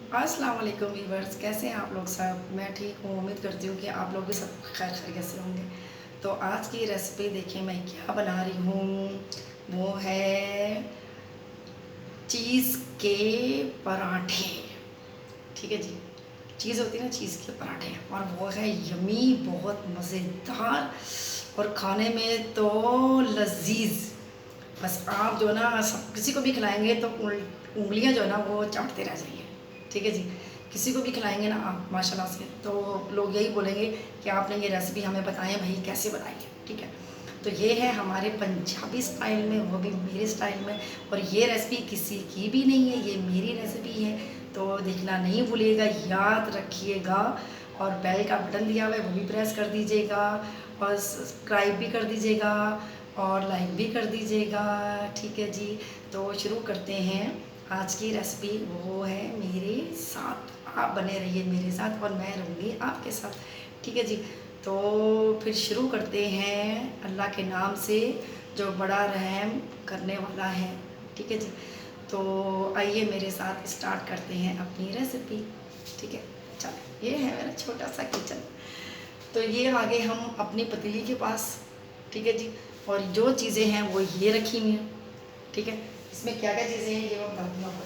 अस्सलाम वालेकुम वीवर्स, कैसे हैं आप लोग सब। मैं ठीक हूँ। उम्मीद करती हूँ कि आप लोग भी सब खैर खैरियत से होंगे। तो आज की रेसिपी देखिए मैं क्या बना रही हूँ। वो है चीज़ के पराठे। ठीक है जी। चीज़ होती है ना, चीज़ के पराठे, और वो है यमी, बहुत मज़ेदार और खाने में तो लजीज। बस आप जो ना सब किसी को भी खिलाएंगे तो उंगलियां जो है ना वो चाटते रह जाएंगे। ठीक है जी। किसी को भी खिलाएंगे ना आप माशाल्लाह से, तो लोग यही बोलेंगे कि आपने ये रेसिपी हमें बताएं भाई, कैसे बनाई है। ठीक है। तो ये है हमारे पंजाबी स्टाइल में, वो भी मेरे स्टाइल में। और ये रेसिपी किसी की भी नहीं है, ये मेरी रेसिपी है। तो देखना नहीं भूलिएगा, याद रखिएगा। और बेल का बटन दिया हुआ है वो भी प्रेस कर दीजिएगा, और सब्सक्राइब भी कर दीजिएगा, और लाइक भी कर दीजिएगा। ठीक है जी। तो शुरू करते हैं आज की रेसिपी। वो है मेरे साथ, आप बने रहिए मेरे साथ और मैं रहूँगी आपके साथ। ठीक है जी। तो फिर शुरू करते हैं अल्लाह के नाम से, जो बड़ा रहम करने वाला है। ठीक है जी। तो आइए मेरे साथ स्टार्ट करते हैं अपनी रेसिपी। ठीक है। चलो, ये है मेरा छोटा सा किचन। तो ये आगे हम अपनी पतीली के पास। ठीक है जी। और जो चीज़ें हैं वो ये रखी हुई हैं। ठीक है। इसमें क्या क्या चीज़ें हैं ये मैं बता दूँगा आपको।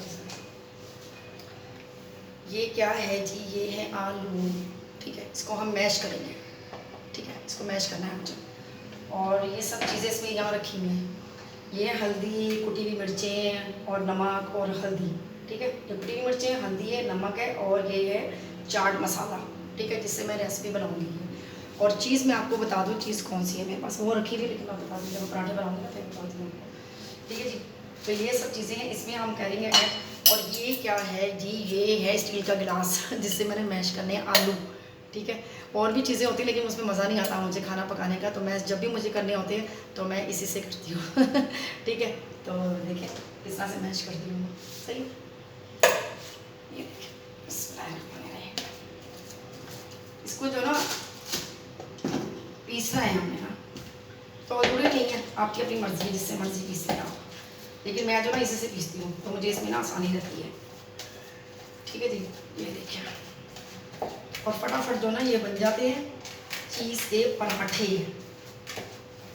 ये क्या है जी, ये है आलू। ठीक है। इसको हम मैश करेंगे। ठीक है। इसको मैश करना है मुझे। और ये सब चीज़ें इसमें यहाँ रखी हुई हैं। ये हल्दी, कुटी हुई मिर्चें और नमक और हल्दी। ठीक है। ये कुटी हुई मिर्चें, हल्दी है, नमक है, और ये है चाट मसाला। ठीक है। जिससे मैं रेसिपी बनाऊँगी। और चीज़ मैं आपको बता दूँ चीज़ कौन सी है मेरे पास, वो रखी हुई, लेकिन मैं बता दूँ जब पराठे बनाऊँगी ना फिर बता दूँगी आपको। ठीक है जी। तो ये सब चीज़ें हैं, इसमें हम करेंगे ऐड। और ये क्या है जी, ये है स्टील का गिलास जिससे मैंने मैश करने हैं आलू। ठीक है। और भी चीज़ें होती हैं लेकिन उसमें मज़ा नहीं आता मुझे खाना पकाने का, तो मैं जब भी मुझे करने होते हैं तो मैं इसी से करती हूँ ठीक है। तो देखिए किस तरह से मैश करती हूँ। सही। ये देखिए, इसको जो ना पीसना है हमने ना, तो जरूरी नहीं है, आपकी अपनी मर्जी है, जिससे मर्जी पीसते हैं आप। लेकिन मैं जो ना इसी से पीसती हूँ तो मुझे इसमें ना आसानी रहती है। ठीक है जी। ये देखिए, और फटाफट जो ना ये बन जाते हैं चीज़ के पराठे।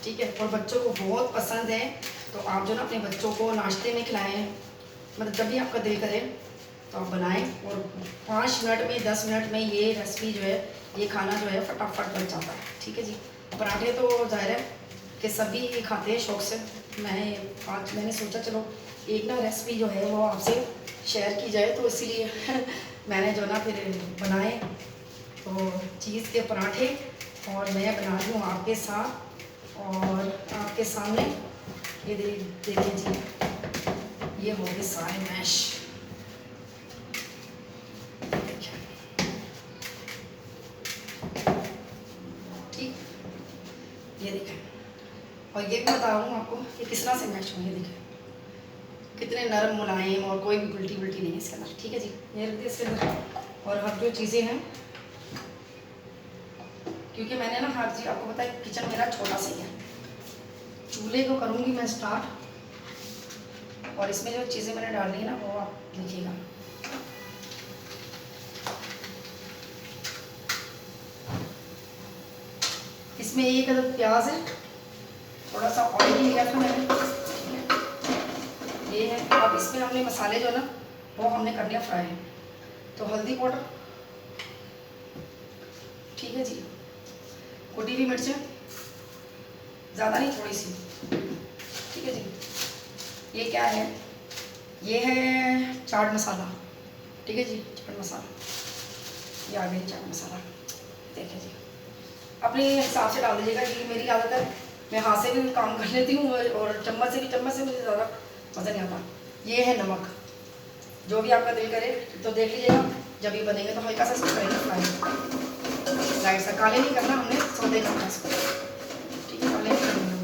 ठीक है। और बच्चों को बहुत पसंद है, तो आप जो ना अपने बच्चों को नाश्ते में खिलाएं, मतलब जब भी आपका दिल करे तो आप बनाएं। और 5 मिनट में 10 मिनट में ये रेसिपी जो है, ये खाना जो है फटाफट बन जाता है। ठीक है जी। पराठे तो जाहिर है कि सभी खाते हैं शौक़ से। मैंने सोचा चलो एक ना रेसिपी जो है वो आपसे शेयर की जाए, तो इसीलिए मैंने जो ना फिर बनाए तो चीज़ के पराठे। और मैं बना रही हूँ आपके साथ और आपके सामने। ये देखिए जी, ये हो गए सारे मैश। ठीक। ये देखें, और ये भी बता रहा हूँ आपको कि किस तरह से मैश होंगे। देखें कितने नरम मुलायम, और कोई भी उल्टी उल्टी नहीं है इसके अंदर। ठीक है जी। ये रख दिया इसके अंदर। और हर जो चीज़ें हैं, क्योंकि मैंने ना हर चीज़ आपको पता है किचन मेरा छोटा सा ही है। चूल्हे को करूँगी मैं स्टार्ट, और इसमें जो चीज़ें मैंने डालनी है ना वो आप देखिएगा। इसमें एक अदद प्याज है, थोड़ा सा ऑयल लिया था मैंने। ये है। अब इसमें हमने मसाले जो ना वो हमने करने हैं फ्राई। तो हल्दी पाउडर, ठीक है जी, कुटी हुई मिर्चें, ज़्यादा नहीं, थोड़ी सी। ठीक है जी। ये क्या है, ये है चाट मसाला। ठीक है जी। चाट मसाला, ये आ गया चाट मसाला। देखिए जी, अपने हिसाब से डाल दीजिएगा, क्योंकि मेरी आदत है मैं हाथ से भी काम कर लेती हूँ और चम्मच से मुझे ज़्यादा मज़ा नहीं आता। ये है नमक, जो भी आपका दिल करे तो देख लीजिएगा। जब ये बनेंगे तो हल्का सा इसको करेंगे फ्राई, लाइट सा, काले नहीं करना हमने, सौदे करना है इसको। ठीक है। काले नहीं करेंगे।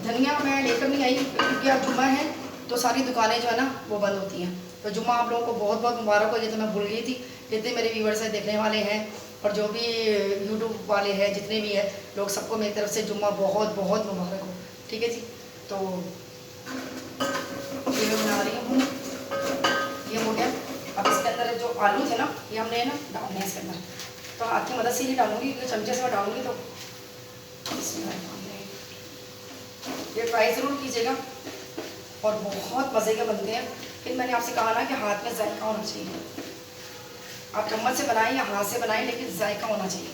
धनिया मैं लेकर नहीं आई क्योंकि आज जुम्मा है तो सारी दुकानें जो है ना वो बंद होती हैं। तो जुम्मा आप लोगों को बहुत बहुत मुबारक हो। जैसे मैं भूल गई थी, जितने मेरे व्यूवर्स हैं, देखने वाले हैं, और जो भी यूट्यूब वाले हैं, जितने भी हैं लोग, सबको मेरी तरफ से जुम्मा बहुत बहुत मुबारक हो। ठीक है जी। तो ये मैं बना रही हूँ, ये हो गया। अब इसके अंदर जो आलू थे ना, ये हमने ना डालने हैं इसके अंदर। तो हाथ की मदद से ही डालूंगी, क्योंकि चमचे से मैं डालूंगी तो ये ट्राई ज़रूर कीजिएगा और बहुत मज़े के बनते हैं। फिर मैंने आपसे कहा ना कि हाथ में जायका होना चाहिए। आप चम्मच से बनाएं या हाथ से बनाएं, लेकिन जायका होना चाहिए।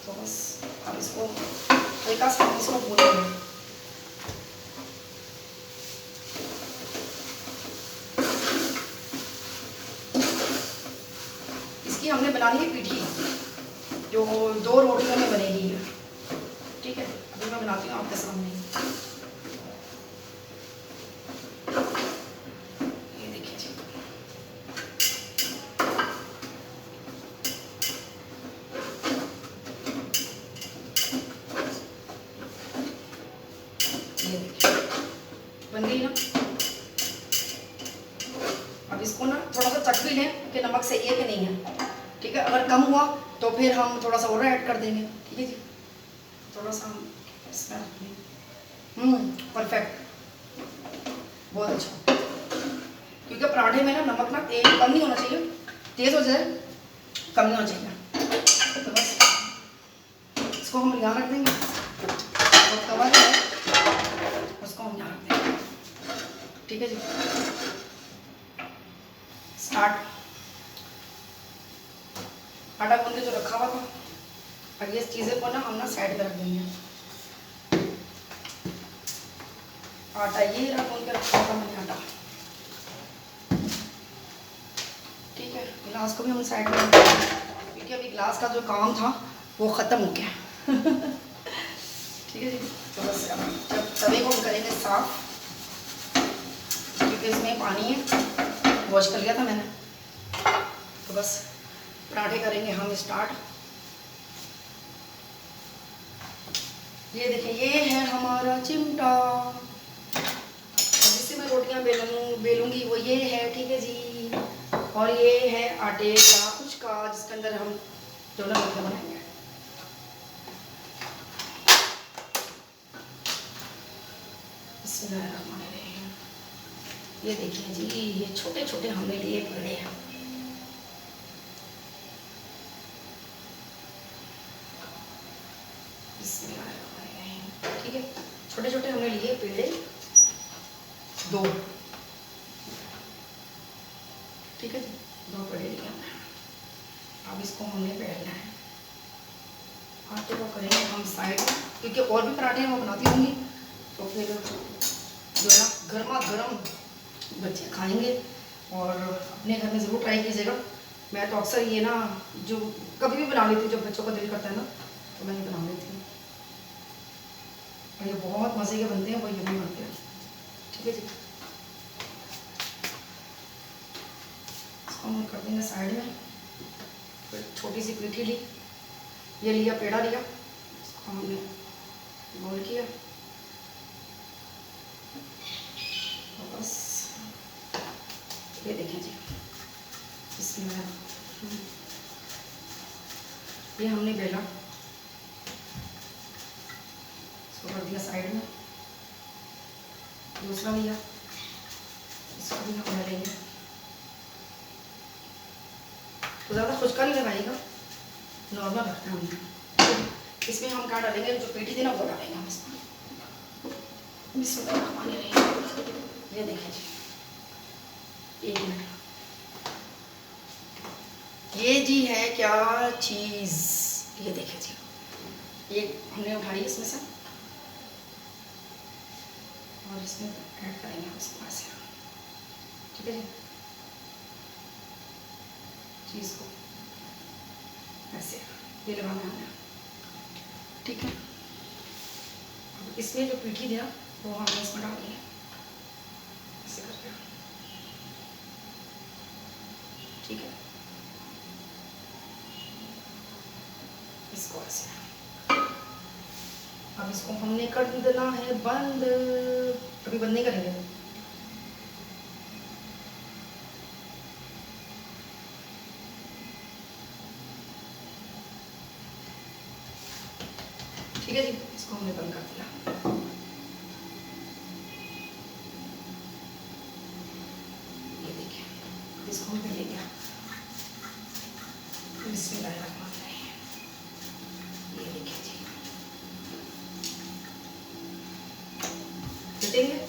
तो बस अब इसको हल्का सा इसको भूनेंगे। इसकी हमने बनानी है पीठी, जो 2 रोटियों में बनेगी है। ठीक है, अभी मैं बनाती हूँ आपके सामने। ये देखिए जी, ये देखिए बन गई ना। अब इसको ना थोड़ा सा चख भी लें कि नमक सही है कि नहीं है। ठीक है, अगर कम हुआ तो फिर हम थोड़ा सा और ऐड कर देंगे। ठीक है जी, थोड़ा सा हम इसमें रख लें। परफेक्ट, बहुत अच्छा। क्योंकि पराठे में ना नमक ना तेज कम नहीं होना चाहिए, तेज़ हो जाए कम नहीं होना चाहिए। तो बस इसको हम यहाँ रख देंगे और कवर है उसको हम यहाँ रख देंगे। ठीक है जी, स्टार्ट। आटा गूंद के जो रखा हुआ था, अब ये चीज़ें को ना हम ना साइड पे रख देंगे। आटा ये रहा गूंद के रखा था मैंने आटा। ठीक है, गिलास को भी हम साइड में रख देंगे, क्योंकि अभी गिलास का जो काम था वो ख़त्म हो गया। ठीक है जी, तो बस जब तवे को हम करेंगे साफ, क्योंकि इसमें पानी है, वॉश कर लिया था मैंने। तो बस पराठे करेंगे हम स्टार्ट। ये देखिए, ये है हमारा चिमटा, जिससे मैं रोटियां बेलूंगी वो ये है। ठीक है जी, और ये है आटे का कुछ का, जिसके अंदर हम जो ना रोटियां बनाएंगे। बिस्मिल्लाहिर्रहमानिर्रहीम। ये देखिए जी, ये छोटे छोटे हमने लिए पेड़े हैं। ठीक है, छोटे छोटे हमने लिए पेड़े 2। ठीक है जी, 2 पेड़े लिए हमने। अब इसको हमने बेलना है। आटे को करेंगे हम साइड में, क्योंकि और भी पराठे मैं बनाती होंगी, तो फिर जो है ना गर्मा गर्म बच्चे खाएंगे। और अपने घर में ज़रूर ट्राई कीजिएगा। मैं तो अक्सर ये ना जो कभी भी बना लेती हूँ, जब बच्चों का दिल करता है ना, तो मैं ये बना लेती हूँ। और ये बहुत मज़े के बनते हैं, वो ये भी बनते हैं। ठीक है जी, इसको हम कर देंगे साइड में। फिर छोटी सी पीठी ली, ये लिया पेड़ा लिया, इसको हमने गोल किया। तो बस ये देखें जी, इसमें ये हमने बेला, इसको कर दिया साइड में। दूसरा लिया, इसको भी हम डालेंगे। तो ज़्यादा खुशका नहीं लगाएगा, नॉर्मल रखना हमने। इसमें हम क्या डालेंगे, जो पीठी थी ना वो डालेंगे हम इसमें। बिस्मिल्लाहिर्रहमानिर्रहीम। ये देखें जी, 1 मिनट। ये जी है क्या चीज़, ये देखें जी, ये हमने उठाई इसमें से और इसमें ऐड करेंगे हम इसके पास। ठीक है जी, चीज़ को ऐसे ये लगाना है हमने। ठीक है, अब इसमें जो पीठी थी ना वो हमने इसमें डाली है, ऐसे करके। ठीक है, इसको ऐसे। अब इसको हमने कर देना है बंद। अभी बंद नहीं करेंगे। ठीक है जी, इसको हमने बंद कर दिया। इसको हम बेलेंगे। बिस्मिल्लाहिर्रहमानिर्रहीम। ये देखिए जी, बेलेंगे।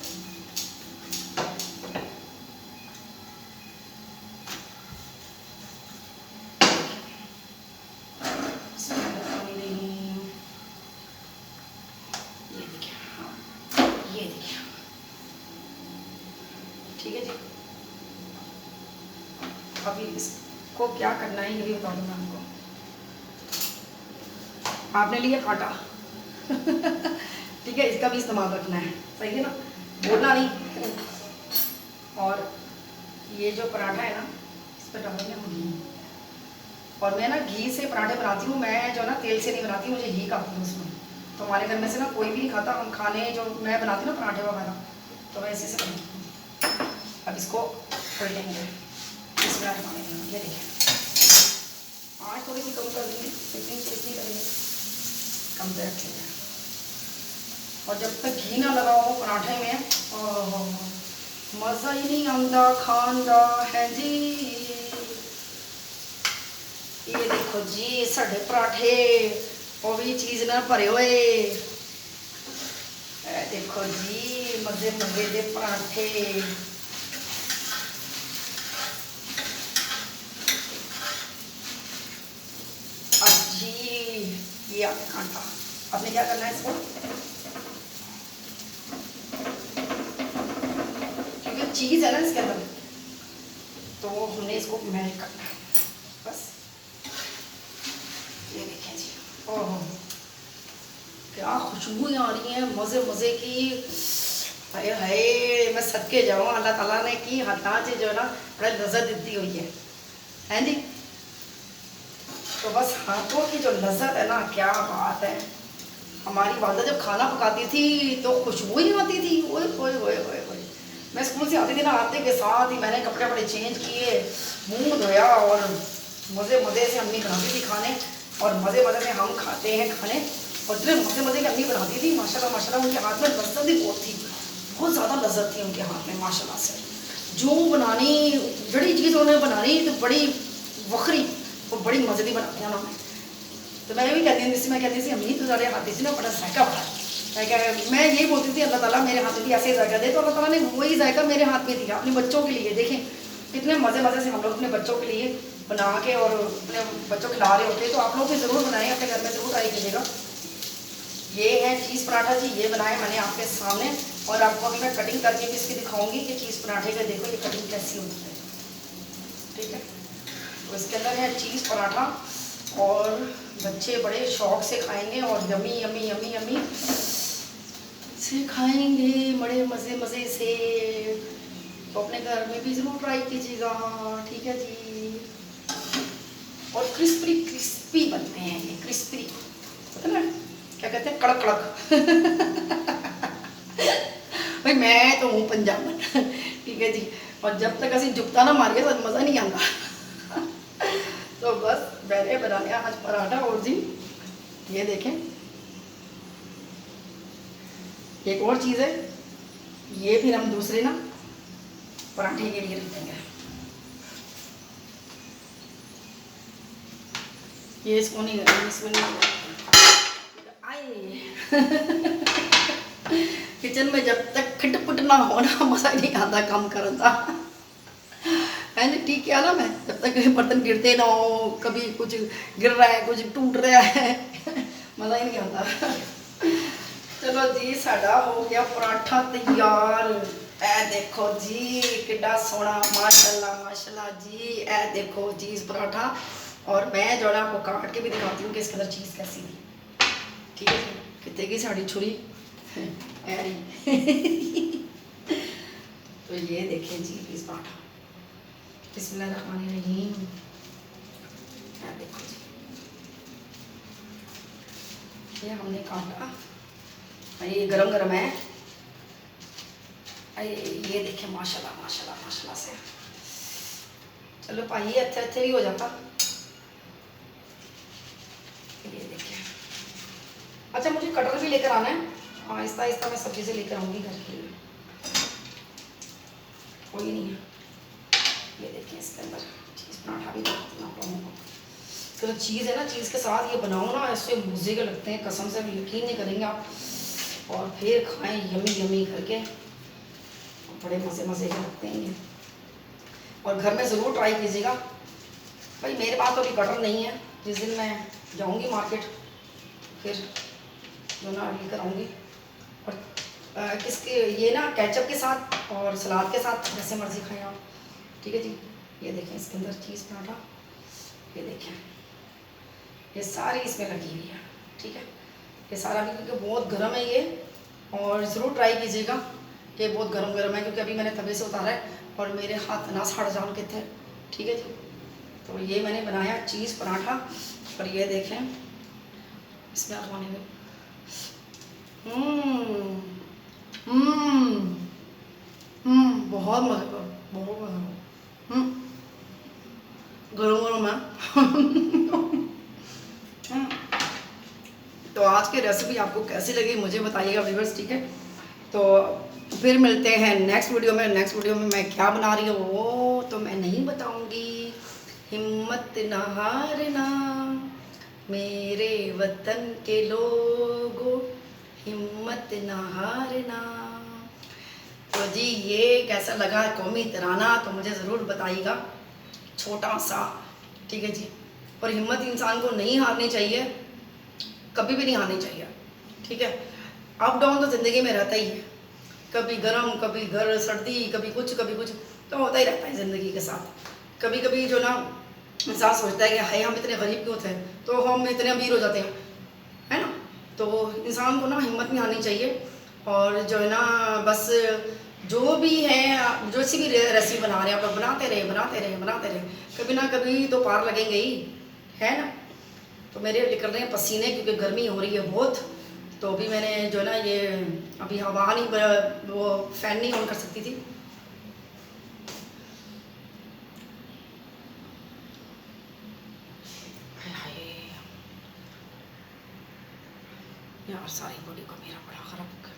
ये देखिए, ठीक है जी। अभी इसको क्या करना है ये भी बता दूँ मैं आपको। आपने लिया कांटा ठीक है, इसका भी इस्तेमाल रखना है, सही है ना, बोलना नहीं। और ये जो पराठा है ना, इस पर डालेंगे हम घी। और मैं ना घी से पराठे बनाती हूँ, मैं जो ना तेल से नहीं बनाती, मुझे घी खाती हूँ उसमें। तो हमारे घर में से ना कोई भी नहीं खाता, हम खाने जो मैं बनाती हूँ ना पराठे वगैरह, तो मैं इसी से बनाती हूँ। अब इसको पलटेंगे। इसमें ये देखिए, आँच थोड़ी सी कम कर देंगे, इतनी तेज नहीं करेंगे, कम पे रखेंगे। और जब तक घी ना लगा हो पराठे में, मज़ा ही नहीं आता खांदा है जी। ये देखो जी साढ़े पराठे, वो भी चीज़ ना भरे हुए। देखो जी मज़े मज़े दे पराठे। अब जी ये आपने कांटा, आपने क्या करना है इसको, क्योंकि चीज़ है ना इसके अंदर, तो हमने इसको मेल्ट करना है बस। ये देखें जी, ओह क्या खुशबू आ रही है मज़े मज़े की। हाय हाय, मैं सदके जाऊँ, अल्लाह ताला ने की हाथां से जो है ना बड़ा लज़्ज़त दी हुई है जी। तो बस हाथों की जो लज़्ज़त है ना, क्या बात है। हमारी वालदा जब खाना पकाती थी तो खुशबू ही आती थी, ओए ओए ओए ओए ओए। मैं स्कूल से आती थी ना, आते के साथ ही मैंने कपड़े वपड़े चेंज किए, मुंह धोया, और मज़े मज़े से अम्मी बनाती थी खाने, और मज़े मज़े से हम खाते हैं खाने। और इतने मज़े मज़े की अम्मी बनाती थी, माशाल्लाह माशाल्लाह। उनके हाथ में लज़्ज़त भी बहुत थी, बहुत ज़्यादा लज़्ज़त थी उनके हाथ में माशाल्लाह से। जो बनानी जड़ी चीज़ उन्होंने बनानी तो बड़ी वखरी, वो बड़ी मज़े की बनाती हैं उन्होंने। तो मैं भी कहती थी, मैं कहती थी अम्मी तुम्हारे हाथ से ना बड़ा जायका बड़ा। मैं ये बोलती थी अल्लाह ताला मेरे हाथ में भी ऐसे जायका दे, तो अल्लाह ताला ने वही जायका मेरे हाथ में दिया अपने बच्चों के लिए। देखें कितने मज़े मज़े से हम लोग अपने बच्चों के लिए बना के और अपने बच्चों खिला रहे होते हैं। तो आप लोग भी ज़रूर बनाएं, अपने घर में ज़रूर ट्राई कीजिएगा। ये है चीज़ पराठा जी, ये बनाए मैंने आपके सामने, और आपको अभी मैं कटिंग करके भी इसकी दिखाऊंगी कि चीज़ पराठे का देखो ये कटिंग कैसी होती है, ठीक है। तो इसके अंदर है चीज़ पराठा, और बच्चे बड़े शौक से खाएंगे, और यमी यमी यमी यमी से खाएंगे बड़े मज़े मज़े से। तो अपने घर में भी ज़रूर ट्राई कीजिएगा, ठीक है जी। और क्रिस्पी क्रिस्पी बनते हैं ये, क्रिस्पी, पता ना क्या कहते हैं, कड़क कड़क भाई मैं तो हूँ पंजाबन ठीक है जी। और जब तक असं जुगता ना मारिए तो मज़ा नहीं आता तो बस मैंने बनाया आज पराठा। और जी ये देखें, एक और चीज़ है, ये फिर हम दूसरे ना पराठे के लिए रख देंगे। ये इसको नहीं इसमें नहीं आए किचन में जब तक खिटपुट ना हो ना, मज़ा नहीं आता काम करता है जी, ठीक है ना। मैं जब तक बर्तन गिरते ना हो, कभी कुछ गिर रहा है कुछ टूट रहा है मज़ा ही नहीं आता। चलो जी साड़ा हो गया पराठा तैयार। ए देखो जी कितना सोना, माशाल्लाह माशाल्लाह जी। ए देखो चीज़ पराठा, और मैं जो है आपको काट के भी दिखाती हूँ कि इसके अंदर चीज़ कैसी है, ठीक है जी। कितने की साड़ी छुरी तो ये देखें जी पीस पराठा, बिस्मिल्लाहिर्रहमानिर्रहीम। देखो जी ये हमने काटा, ये गरम गरम है। ये देखें माशाल्लाह माशाल्लाह माशाल्लाह से। चलो भाई अच्छे अच्छे भी हो जाता। ये देखें, अच्छा मुझे कटर भी लेकर आना है, आहिस्ता आहिस्ता मैं सब्जी से लेकर आऊँगी घर के लिए, कोई नहीं है। ये देखिए इसके अंदर चीज़ पराठा भी बनाती हूँ आप लोगों को। तो चीज़ है ना, चीज़ के साथ ये बनाओ ना, ऐसे मज़े के लगते हैं, कसम से यकीन नहीं करेंगे आप। और फिर खाएं यमी यमी करके, बड़े मज़े मज़े के लगते हैं ये। और घर में ज़रूर ट्राई कीजिएगा। भाई मेरे पास तो अभी कटर नहीं है, जिस दिन मैं जाऊंगी मार्केट फिर जो ना लेकर आऊँगी। और किसके ये ना केचप के साथ और सलाद के साथ जैसे मर्ज़ी खाएं आप, ठीक है जी। ये देखें इसके अंदर चीज़ पराठा, ये देखें ये सारी इसमें लगी हुई है, ठीक है। ये सारा भी क्योंकि बहुत गर्म है ये, और ज़रूर ट्राई कीजिएगा। ये बहुत गर्म गर्म है क्योंकि अभी मैंने तवे से उतारा है और मेरे हाथ ना सड़ जान के थे, ठीक है जी। तो ये मैंने बनाया चीज़ पराठा, और ये देखें इसमें आलू में बहुत मज़े का, बहुत मज़ा, गरम गरम है। तो आज की रेसिपी आपको कैसी लगी मुझे बताइएगा व्यूअर्स, ठीक है। तो फिर मिलते हैं नेक्स्ट वीडियो में। नेक्स्ट वीडियो में मैं क्या बना रही हूँ वो तो मैं नहीं बताऊँगी। हिम्मत न हारना मेरे वतन के लोगों, हिम्मत न हारना। तो जी ये कैसा लगा कौमी तराना तो मुझे ज़रूर बताइएगा, छोटा सा, ठीक है जी। और हिम्मत इंसान को नहीं हारनी चाहिए, कभी भी नहीं हारनी चाहिए, ठीक है। अप डाउन तो ज़िंदगी में रहता ही है, कभी गर्म कभी सर्दी, कभी कुछ तो होता ही रहता है ज़िंदगी के साथ। कभी कभी जो ना इंसान सोचता है कि हाय हम इतने गरीब क्यों थे, तो हम इतने अमीर हो जाते हैं, है ना। तो इंसान को ना हिम्मत नहीं आनी चाहिए, और जो है ना बस जो भी है, जो सी भी रेसिपी बना रहे हैं आप लोग, बनाते रहे, कभी ना कभी तो पार लगेंगे ही, है ना। तो मेरे निकल रहे हैं पसीने क्योंकि गर्मी हो रही है बहुत। तो अभी मैंने जो है ना ये अभी हवा नहीं, वो फ़ैन नहीं ऑन कर सकती थी। यार सारी बॉडी को मेरा बड़ा ख़राब हो गया।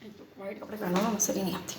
एक तो वाइट कपड़े पहना ना मुझसे नहीं आती।